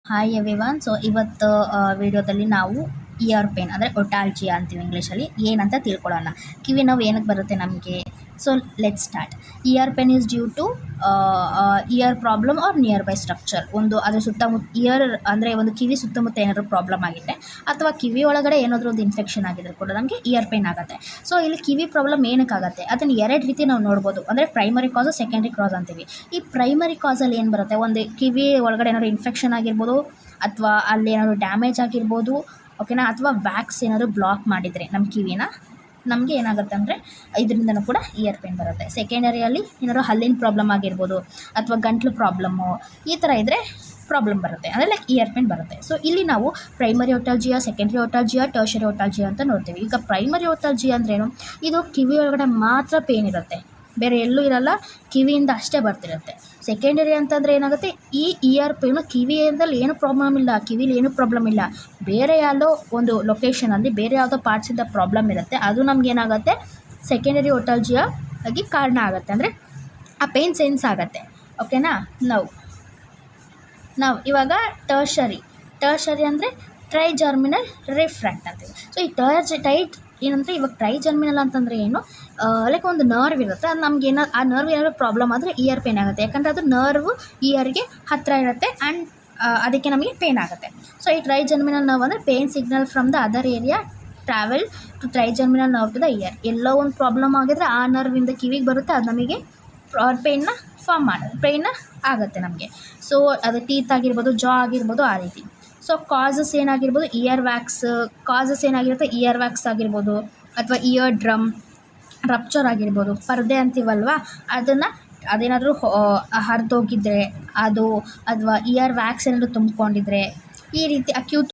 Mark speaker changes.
Speaker 1: Hi everyone. So ಇವತ್ತು ವಿಡಿಯೋದಲ್ಲಿ ನಾವು ಇಯರ್ ಪೇನ್ ಅಂದರೆ ಒಟಾಲ್ಜಿಯಾ ಅಂತೀವಿ ಇಂಗ್ಲೀಷಲ್ಲಿ, ಏನಂತ ತಿಳ್ಕೊಳ್ಳೋಣ. ಕಿವಿ ನೋವು ಏನಕ್ಕೆ ಬರುತ್ತೆ ನಮಗೆ? So let start. Ear pain is due to ear problem or nearby structure. ಒಂದು ಅದರ ಸುತ್ತಮುತ್ತ ಇಯರ್ ಅಂದರೆ ಒಂದು ಕಿವಿ ಸುತ್ತಮುತ್ತ ಏನಾದರೂ ಪ್ರಾಬ್ಲಮ್ ಆಗಿದ್ದರೆ ಅಥವಾ ಕಿವಿ ಒಳಗಡೆ ಏನಾದರೂ ಒಂದು ಇನ್ಫೆಕ್ಷನ್ ಆಗಿದ್ರು ಕೂಡ ನಮಗೆ ಇಯರ್ ಪೇನ್ ಆಗುತ್ತೆ. ಸೊ ಇಲ್ಲಿ ಕಿವಿ ಪ್ರಾಬ್ಲಮ್ ಏನಕ್ಕಾಗುತ್ತೆ ಅದನ್ನು ಎರಡು ರೀತಿ ನಾವು ನೋಡ್ಬೋದು. ಅಂದರೆ ಪ್ರೈಮರಿ ಕಾಸು, ಸೆಕೆಂಡ್ರಿ ಕಾಸ್ ಅಂತೀವಿ. ಈ ಪ್ರೈಮರಿ ಕಾಸಲ್ಲಿ ಏನು ಬರುತ್ತೆ, ಒಂದು ಕಿವಿ ಒಳಗಡೆ ಏನಾದರೂ ಇನ್ಫೆಕ್ಷನ್ ಆಗಿರ್ಬೋದು ಅಥವಾ ಅಲ್ಲಿ ಏನಾದರೂ ಡ್ಯಾಮೇಜ್ ಆಗಿರ್ಬೋದು, ಓಕೆನಾ, ಅಥವಾ ವ್ಯಾಕ್ಸ್ ಏನಾದರೂ ಬ್ಲಾಕ್ ಮಾಡಿದರೆ ನಮ್ಮ ಕಿವಿನ, ನಮಗೆ ಏನಾಗುತ್ತೆ ಅಂದರೆ ಇದರಿಂದನೂ ಕೂಡ ಇಯರ್ ಪೇನ್ ಬರುತ್ತೆ. ಸೆಕೆಂಡರಿಯಲ್ಲಿ ಏನಾದ್ರು ಹಲ್ಲಿನ ಪ್ರಾಬ್ಲಮ್ ಆಗಿರ್ಬೋದು ಅಥವಾ ಗಂಟ್ಲು ಪ್ರಾಬ್ಲಮ್ಮು, ಈ ಥರ ಇದ್ದರೆ ಪ್ರಾಬ್ಲಮ್ ಬರುತ್ತೆ, ಅಂದರೆ ಲೈಕ್ ಇಯರ್ ಪೇನ್ ಬರುತ್ತೆ. ಸೊ ಇಲ್ಲಿ ನಾವು ಪ್ರೈಮರಿ ಒಟಾಲ್ಜಿಯಾ, ಸೆಕೆಂಡ್ರಿ ಒಟಾಲ್ಜಿಯಾ, ಟರ್ಷರಿ ಒಟಾಲ್ಜಿಯಾ ಅಂತ ನೋಡ್ತೀವಿ. ಈಗ ಪ್ರೈಮರಿ ಒಟಾಲ್ಜಿಯಾ ಅಂದ್ರೇನು? ಇದು ಕಿವಿ ಒಳಗಡೆ ಮಾತ್ರ ಪೇನ್ ಇರುತ್ತೆ, ಬೇರೆ ಎಲ್ಲೂ ಇರಲ್ಲ, ಕಿವಿಯಿಂದ ಅಷ್ಟೇ ಬರ್ತಿರುತ್ತೆ. ಸೆಕೆಂಡರಿ ಅಂತಂದರೆ ಏನಾಗುತ್ತೆ, ಈ ಇಯರ್ ಪೇನು ಕಿವಿಯಿಂದಲ್ಲಿ ಏನು ಪ್ರಾಬ್ಲಮ್ ಇಲ್ಲ, ಕಿವಿಲಿ ಏನೂ ಪ್ರಾಬ್ಲಮ್ ಇಲ್ಲ, ಬೇರೆ ಯಾವುದೋ ಒಂದು ಲೊಕೇಶನಲ್ಲಿ ಬೇರೆ ಯಾವುದೋ ಪಾರ್ಟ್ಸಿಂದ ಪ್ರಾಬ್ಲಮ್ ಇರುತ್ತೆ, ಅದು ನಮಗೇನಾಗುತ್ತೆ ಸೆಕೆಂಡರಿ ಒಟಾಲ್ಜಿಯಾ ಆಗಿ ಕಾರಣ ಆಗುತ್ತೆ. ಅಂದರೆ ಆ ಪೇನ್ ಸೆನ್ಸ್ ಆಗುತ್ತೆ, ಓಕೆನಾ. ನಾವು ಇವಾಗ ಟರ್ಷರಿ ಅಂದರೆ ಟ್ರೈಜರ್ಮಿನಲ್ ರಿಫ್ರಾಕ್ಟ್ ಅಂತೀವಿ. ಸೊ ಈ ಏನಂದರೆ ಇವಾಗ ಟ್ರೈಜರ್ಮಿನಲ್ ಅಂತಂದರೆ ಏನು, ಲೈಕ್ ಒಂದು ನರ್ವ್ ಇರುತ್ತೆ, ಅದು ನಮ್ಗೆ ಆ ನರ್ವ್ ಏನಾದರೂ ಪ್ರಾಬ್ಲಮ್ ಆದರೆ ಇಯರ್ ಪೇನ್ ಆಗುತ್ತೆ. ಯಾಕಂದರೆ ಅದು ನರ್ವ್ ಇಯರ್ಗೆ ಹತ್ತಿರ ಇರುತ್ತೆ ಆ್ಯಂಡ್ ಅದಕ್ಕೆ ನಮಗೆ ಪೇನ್ ಆಗುತ್ತೆ. ಸೊ ಈ ಟ್ರೈಜರ್ಮಿನಲ್ ನರ್ವ್ ಅಂದರೆ pain signal from the other area travel to trigeminal nerve to the ear. ಎಲ್ಲೋ ಒಂದು ಪ್ರಾಬ್ಲಮ್ ಆಗಿದ್ರೆ ಆ ನರ್ವಿಂದ ಕಿವಿಗೆ ಬರುತ್ತೆ, ಅದು ನಮಗೆ ಪೇನ್ನ ಆಗುತ್ತೆ ನಮಗೆ. ಸೊ ಅದು ಟೀತ್ ಆಗಿರ್ಬೋದು, ಜಾ ಆಗಿರ್ಬೋದು, ಆ ರೀತಿ. ಸೊ ಕಾಸಸ್ ಏನಾಗಿರ್ಬೋದು, ಇಯರ್ ವ್ಯಾಕ್ಸ್ ಆಗಿರ್ಬೋದು ಅಥವಾ ಇಯರ್ ಡ್ರಮ್ ರಪ್ಚರ್ ಆಗಿರ್ಬೋದು, ಪರ್ದೆ ಅಂತೀವಲ್ವ, ಅದೇನಾದರೂ ಹರಿದೋಗಿದ್ರೆ ಅದು, ಅಥವಾ ಇಯರ್ ವ್ಯಾಕ್ಸ್ ಏನಾದರೂ ತುಂಬಿಕೊಂಡಿದ್ರೆ, ಈ ರೀತಿ ಅಕ್ಯೂಟ್